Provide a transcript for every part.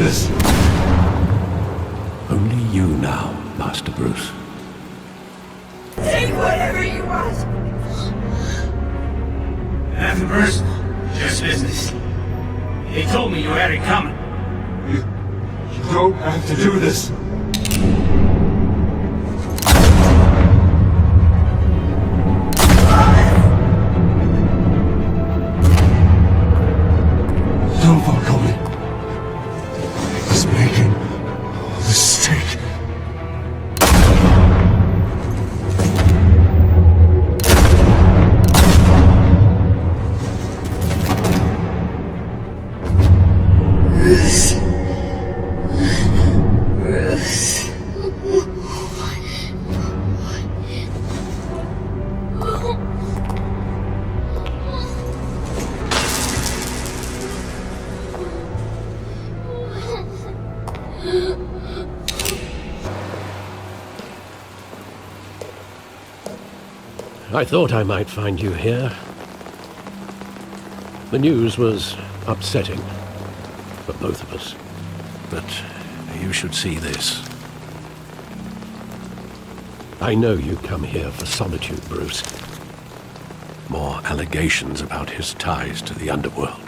this? Only you now, Master Bruce. Take whatever you want. Nothing personal, just business. They told me you had it coming. You don't have to do this. Don't follow me. He's making a mistake. Bruce. I thought I might find you here. The news was upsetting for both of us. But you should see this. I know you come here for solitude, Bruce. More allegations about his ties to the underworld.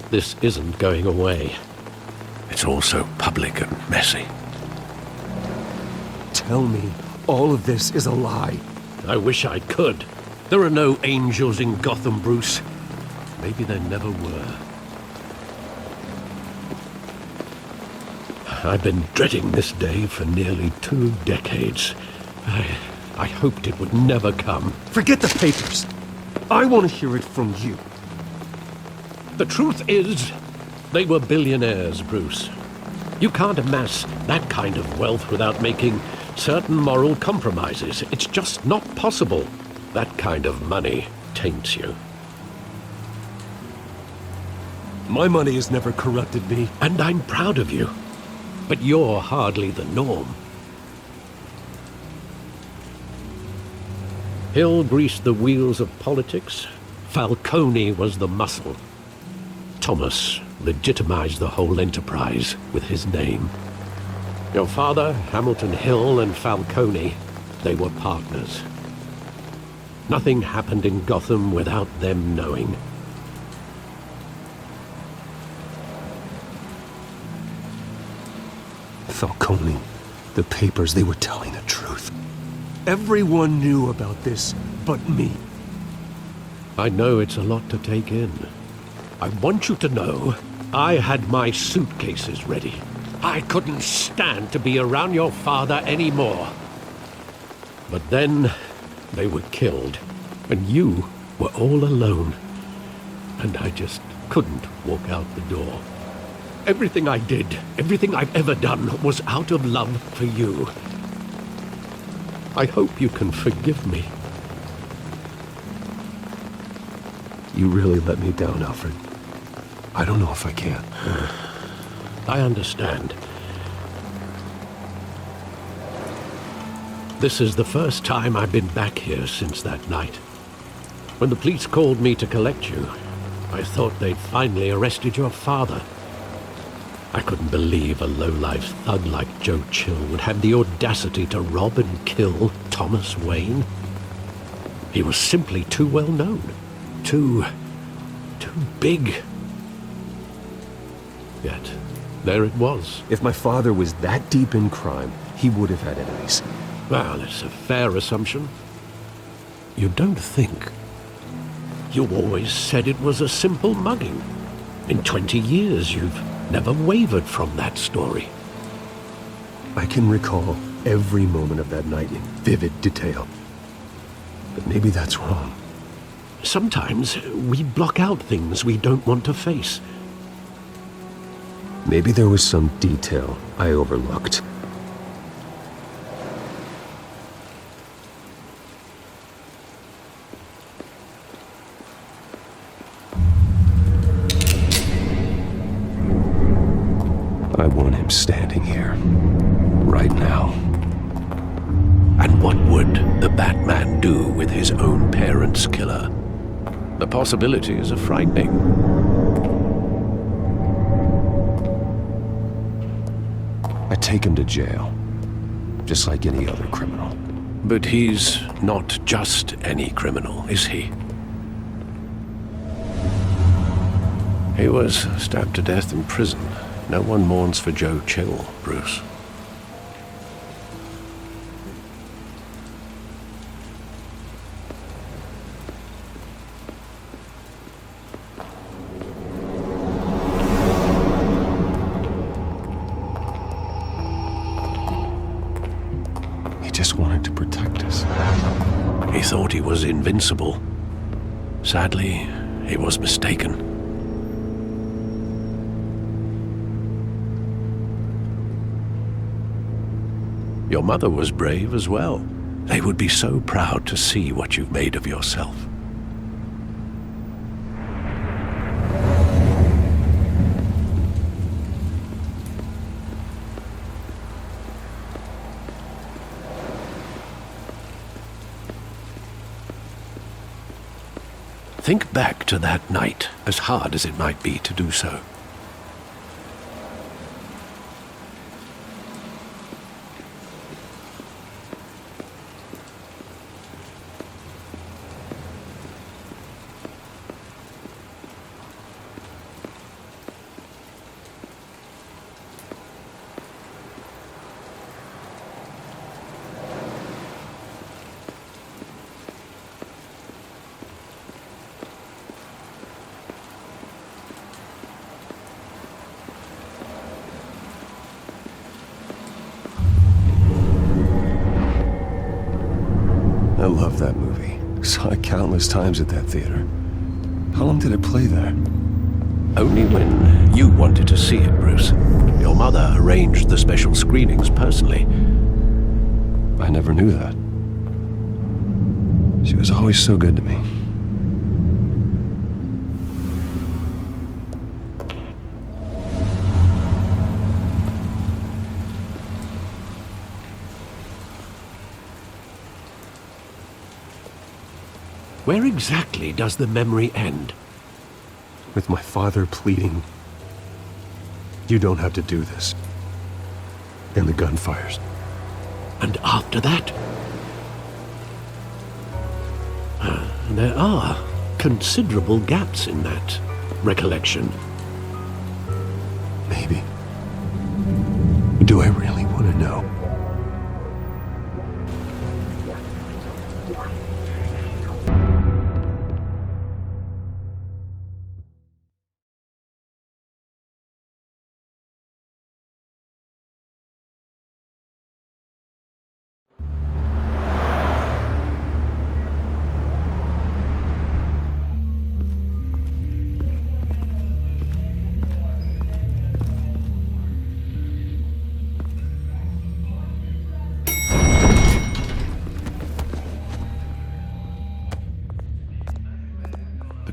This isn't going away. It's all so public and messy. Tell me all of this is a lie. I wish I could. There are no angels in Gotham, Bruce. Maybe there never were. I've been dreading this day for nearly 2 decades. I hoped it would never come. Forget the papers. I want to hear it from you. The truth is, they were billionaires, Bruce. You can't amass that kind of wealth without making certain moral compromises. It's just not possible. That kind of money taints you. My money has never corrupted me. And I'm proud of you. But you're hardly the norm. Hill greased the wheels of politics. Falcone was the muscle. Thomas legitimized the whole enterprise with his name. Your father, Hamilton Hill, and Falcone, they were partners. Nothing happened in Gotham without them knowing. Falcone, the papers, they were telling the truth. Everyone knew about this but me. I know it's a lot to take in. I want you to know I had my suitcases ready. I couldn't stand to be around your father anymore. But then they were killed, and you were all alone. And I just couldn't walk out the door. Everything I did, everything I've ever done, was out of love for you. I hope you can forgive me. You really let me down, Alfred. I don't know if I can. I understand. This is the first time I've been back here since that night. When the police called me to collect you, I thought they'd finally arrested your father. I couldn't believe a low-life thug like Joe Chill would have the audacity to rob and kill Thomas Wayne. He was simply too well known. Too big. Yet, there it was. If my father was that deep in crime, he would have had enemies. Well, it's a fair assumption. You don't think. You always said it was a simple mugging. In 20 years, you've never wavered from that story. I can recall every moment of that night in vivid detail. But maybe that's wrong. Sometimes we block out things we don't want to face. Maybe there was some detail I overlooked. I want him standing here, right now. And what would the Batman do with his own parents' killer? The possibilities are frightening. I'd take him to jail. Just like any other criminal. But he's not just any criminal, is he? He was stabbed to death in prison. No one mourns for Joe Chill, Bruce. He just wanted to protect us. He thought he was invincible. Sadly, he was mistaken. Your mother was brave as well. They would be so proud to see what you've made of yourself. Think back to that night, as hard as it might be to do so. I love that movie. Saw it countless times at that theater. How long did it play there? Only when you wanted to see it, Bruce. Your mother arranged the special screenings personally. I never knew that. She was always so good to me. Where exactly does the memory end? With my father pleading, "You don't have to do this." And the gunfires. And after that? There are considerable gaps in that recollection. Maybe. Do I really want to know?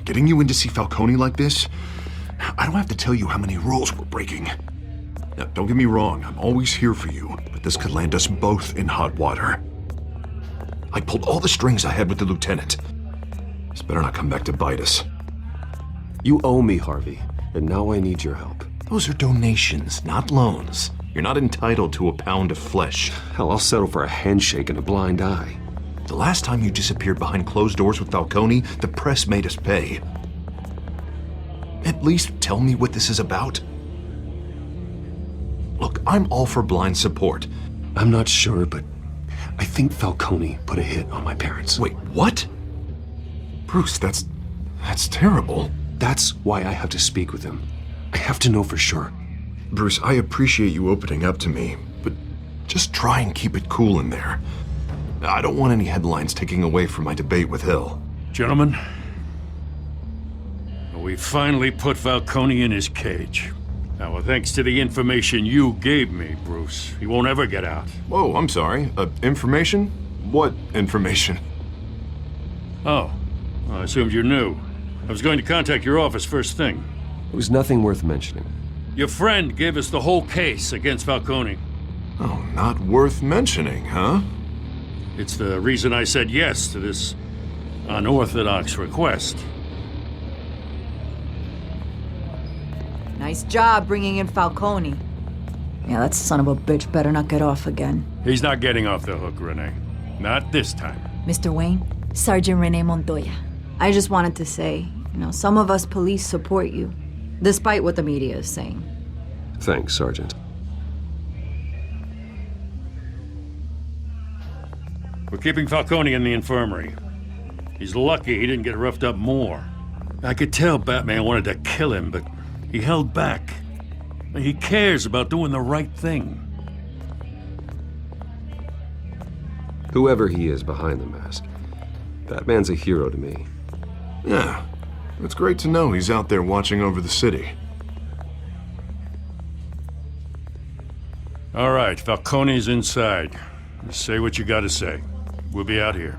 Getting you in to see Falcone like this, I don't have to tell you how many rules we're breaking. Now, don't get me wrong, I'm always here for you, but this could land us both in hot water. I pulled all the strings I had with the lieutenant. This better not come back to bite us. You owe me, Harvey, and now I need your help. Those are donations, not loans. You're not entitled to a pound of flesh. Hell, I'll settle for a handshake and a blind eye. The last time you disappeared behind closed doors with Falcone, the press made us pay. At least tell me what this is about. Look, I'm all for blind support. I'm not sure, but I think Falcone put a hit on my parents. Wait, what? Bruce, that's terrible. That's why I have to speak with him. I have to know for sure. Bruce, I appreciate you opening up to me, but just try and keep it cool in there. I don't want any headlines taking away from my debate with Hill. Gentlemen, we finally put Falcone in his cage. Now, thanks to the information you gave me, Bruce, he won't ever get out. Whoa, I'm sorry. Information? What information? Oh, I assumed you knew. I was going to contact your office first thing. It was nothing worth mentioning. Your friend gave us the whole case against Falcone. Oh, not worth mentioning, huh? It's the reason I said yes to this unorthodox request. Nice job bringing in Falcone. Yeah, that son of a bitch better not get off again. He's not getting off the hook, Renee. Not this time. Mr. Wayne, Sergeant Renee Montoya. I just wanted to say, some of us police support you, despite what the media is saying. Thanks, Sergeant. We're keeping Falcone in the infirmary. He's lucky he didn't get roughed up more. I could tell Batman wanted to kill him, but he held back. He cares about doing the right thing. Whoever he is behind the mask, Batman's a hero to me. Yeah, it's great to know he's out there watching over the city. All right, Falcone's inside. Just say what you gotta say. We'll be out here.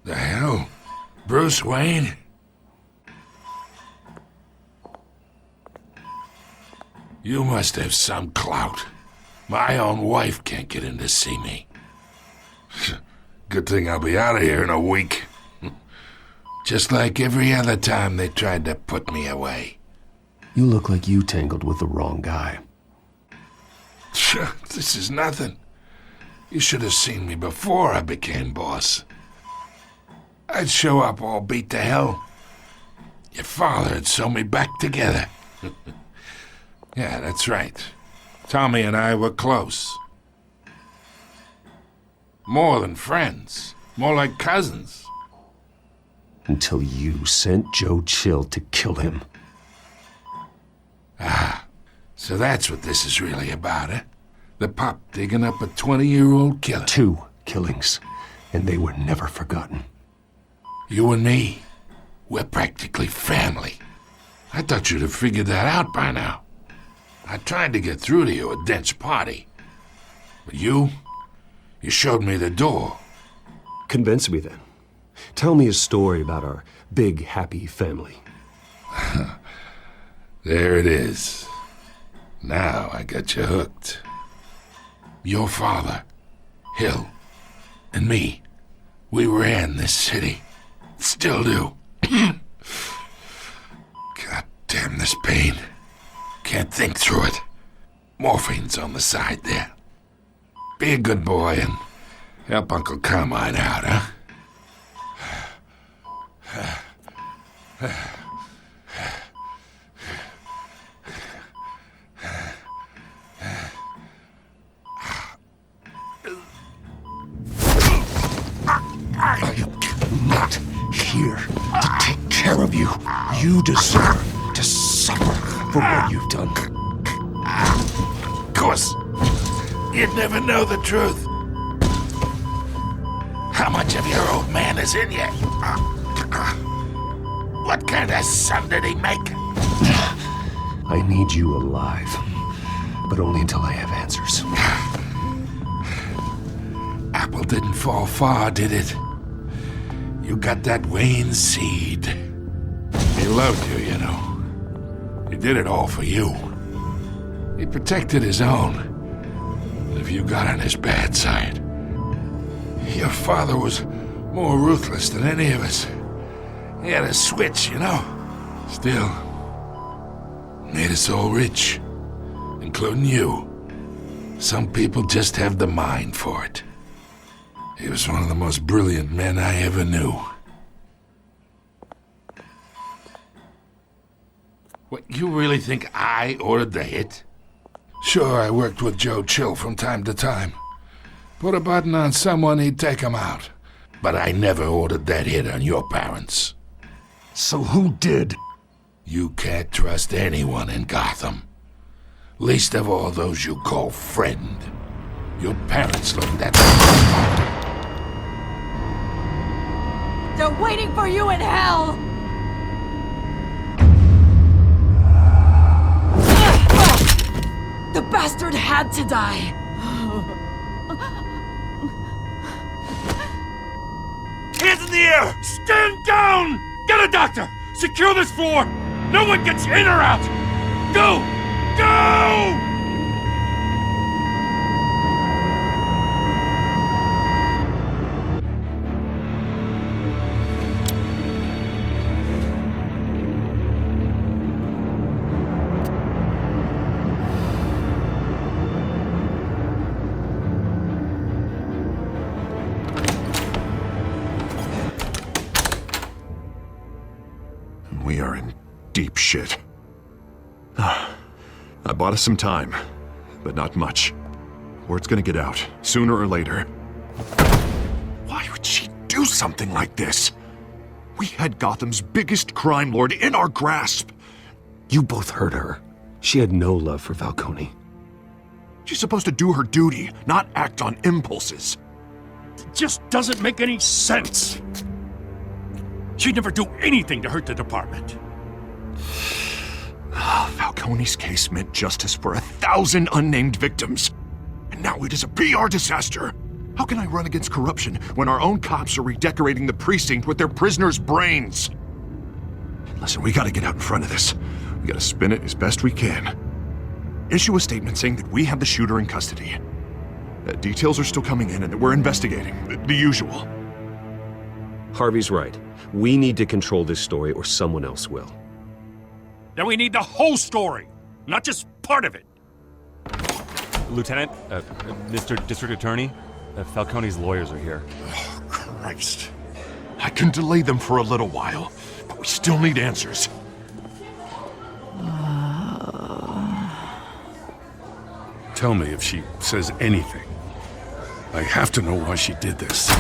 The hell? Bruce Wayne? You must have some clout. My own wife can't get in to see me. Good thing I'll be out of here in a week. Just like every other time they tried to put me away. You look like you tangled with the wrong guy. This is nothing. You should have seen me before I became boss. I'd show up all beat to hell. Your father had sew me back together. Yeah, that's right. Tommy and I were close. More than friends. More like cousins. Until you sent Joe Chill to kill him. Ah, so that's what this is really about, eh? The pup digging up a 20-year-old killer. 2 killings, and they were never forgotten. You and me, we're practically family. I thought you'd have figured that out by now. I tried to get through to you at Dent's party. But you showed me the door. Convince me then. Tell me a story about our big, happy family. There it is. Now I got you hooked. Your father, Hill, and me, we ran this city. Still do. God damn this pain. Can't think through it. Morphine's on the side there. Be a good boy and help Uncle Carmine out, huh? I am not here to take care of you. You deserve to suffer for what you've done. Of course, you'd never know the truth. How much of your old man is in you? What kind of son did he make? I need you alive, but only until I have answers. Apple didn't fall far, did it? You got that Wayne seed. He loved you, you know. He did it all for you. He protected his own. And if you got on his bad side, your father was more ruthless than any of us. He had a switch, you know. Still, made us all rich, including you. Some people just have the mind for it. He was one of the most brilliant men I ever knew. What, you really think I ordered the hit? Sure, I worked with Joe Chill from time to time. Put a button on someone, he'd take him out. But I never ordered that hit on your parents. So who did? You can't trust anyone in Gotham. Least of all those you call friend. Your parents looked at me. They're waiting for you in hell! The bastard had to die! the air! Stand down! Get a doctor! Secure this floor! No one gets in or out! Go! Go! We are in deep shit. I bought us some time, but not much. Word's gonna get out, sooner or later. Why would she do something like this? We had Gotham's biggest crime lord in our grasp. You both hurt her. She had no love for Falcone. She's supposed to do her duty, not act on impulses. It just doesn't make any sense. She'd never do anything to hurt the department. Falcone's case meant justice for 1,000 unnamed victims. And now it is a PR disaster. How can I run against corruption when our own cops are redecorating the precinct with their prisoners' brains? Listen, we gotta get out in front of this. We gotta spin it as best we can. Issue a statement saying that we have the shooter in custody. Details are still coming in and that we're investigating. The usual. Harvey's right. We need to control this story or someone else will. Then we need the whole story, not just part of it. Lieutenant, Mr. District Attorney, Falcone's lawyers are here. Oh, Christ. I can delay them for a little while, but we still need answers. Tell me if she says anything. I have to know why she did this.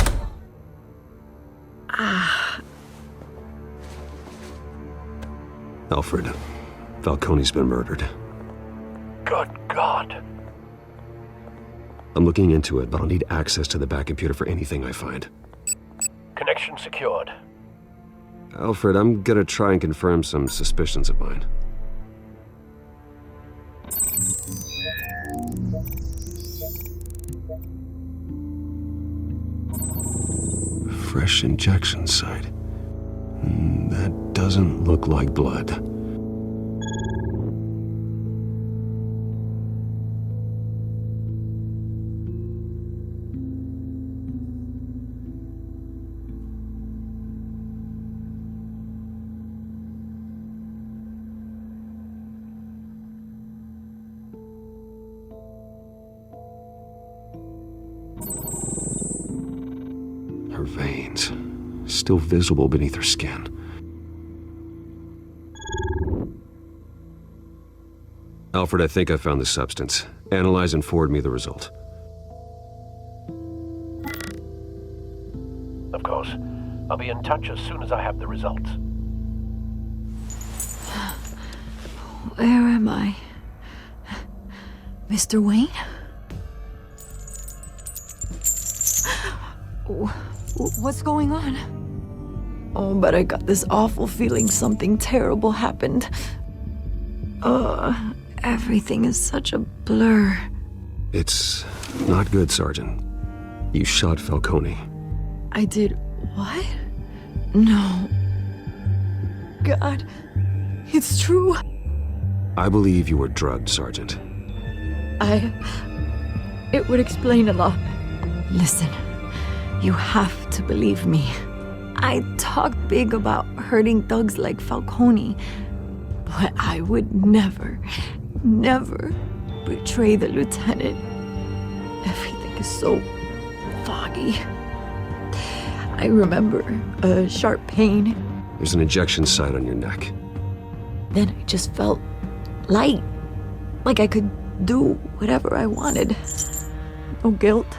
Alfred, Falcone's been murdered. Good God. I'm looking into it, but I'll need access to the back computer for anything I find. Connection secured. Alfred, I'm gonna try and confirm some suspicions of mine. Fresh injection site. That doesn't look like blood. Her veins, still visible beneath her skin. Alfred, I think I found the substance. Analyze and forward me the result. Of course. I'll be in touch as soon as I have the results. Where am I? Mr. Wayne? What's going on? Oh, but I got this awful feeling something terrible happened. Everything is such a blur. It's not good, Sergeant. You shot Falcone. I did what? No. God, it's true. I believe you were drugged, Sergeant. It would explain a lot. Listen, you have to believe me. I talked big about hurting thugs like Falcone, but I would never betray the lieutenant. Everything is so foggy. I remember a sharp pain. There's an injection site on your neck. Then I just felt light, like I could do whatever I wanted. No guilt,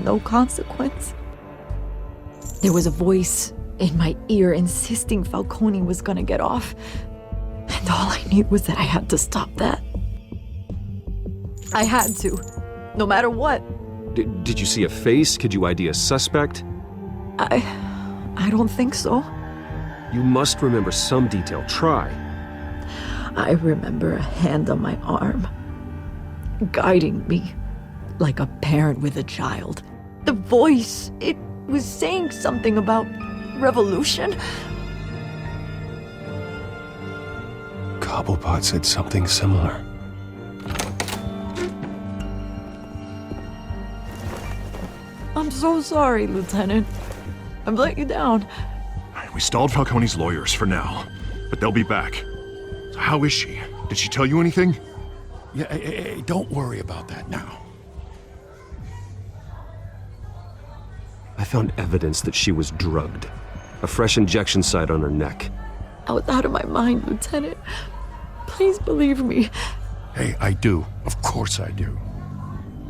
no consequence. There was a voice in my ear insisting Falcone was gonna get off. And all I knew was that I had to stop that. I had to, no matter what. Did you see a face? Could you ID a suspect? I don't think so. You must remember some detail. Try. I remember a hand on my arm, guiding me like a parent with a child. The voice, it was saying something about revolution? Cobblepot said something similar. I'm so sorry, Lieutenant. I've let you down. We stalled Falcone's lawyers for now, but they'll be back. So how is she? Did she tell you anything? Yeah, hey, don't worry about that now. I found evidence that she was drugged. A fresh injection site on her neck. I was out of my mind, Lieutenant. Please believe me. Hey, I do. Of course I do.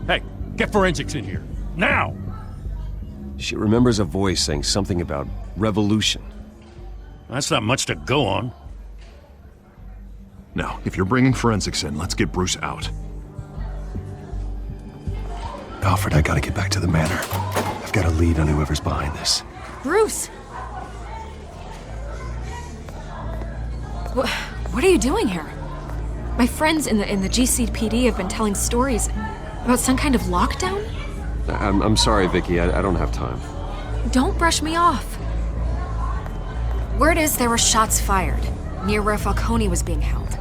Hey, get forensics in here. Now! She remembers a voice saying something about revolution. That's not much to go on. Now, if you're bringing forensics in, let's get Bruce out. Alfred, I gotta get back to the manor. I've got a lead on whoever's behind this. Bruce! What are you doing here? My friends in the GCPD have been telling stories about some kind of lockdown? I'm sorry, Vicky. I don't have time. Don't brush me off. Word is there were shots fired near where Falcone was being held.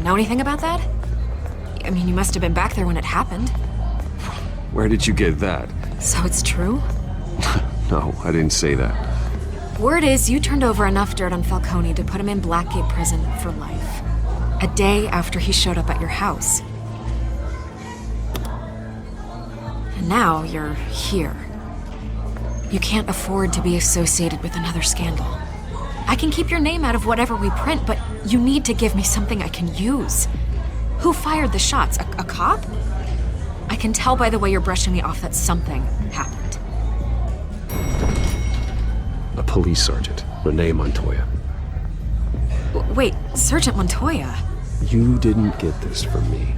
Know anything about that? I mean, you must have been back there when it happened. Where did you get that? So it's true? No, I didn't say that. Word is you turned over enough dirt on Falcone to put him in Blackgate Prison for life. A day after he showed up at your house. And now you're here. You can't afford to be associated with another scandal. I can keep your name out of whatever we print, but you need to give me something I can use. Who fired the shots? A cop? I can tell by the way you're brushing me off that something happened. A police sergeant, Renee Montoya. Wait, Sergeant Montoya? You didn't get this from me.